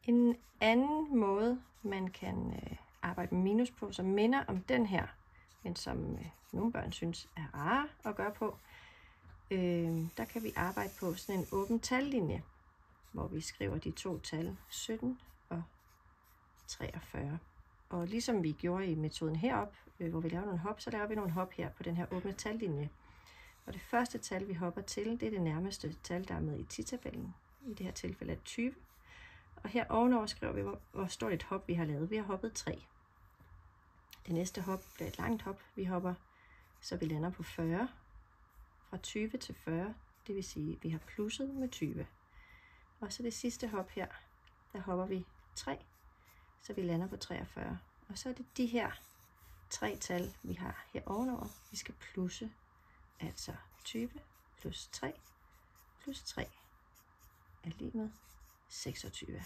En anden måde, man kan arbejde med minus på, som minder om den her, men som nogle børn synes er rare at gøre på, der kan vi arbejde på sådan en åben tallinje, hvor vi skriver de to tal 17 og 43. Og ligesom vi gjorde i metoden herop, hvor vi laver nogle hop, så laver vi nogle hop her på den her åbne tallinje. Og det første tal, vi hopper til, det er det nærmeste tal, der er med i 10-tabellen. I det her tilfælde er 20. Og her ovenover skriver vi, hvor stort et hop vi har lavet. Vi har hoppet 3. Det næste hop bliver et langt hop. Vi hopper, så vi lander på 40. Fra 20 til 40, det vil sige, at vi har plusset med 20. Og så det sidste hop her, der hopper vi 3, så vi lander på 43. Og så er det de her 3 tal, vi har her ovenover, vi skal plusse. Altså 20 plus 3 plus 3 er lig med 26.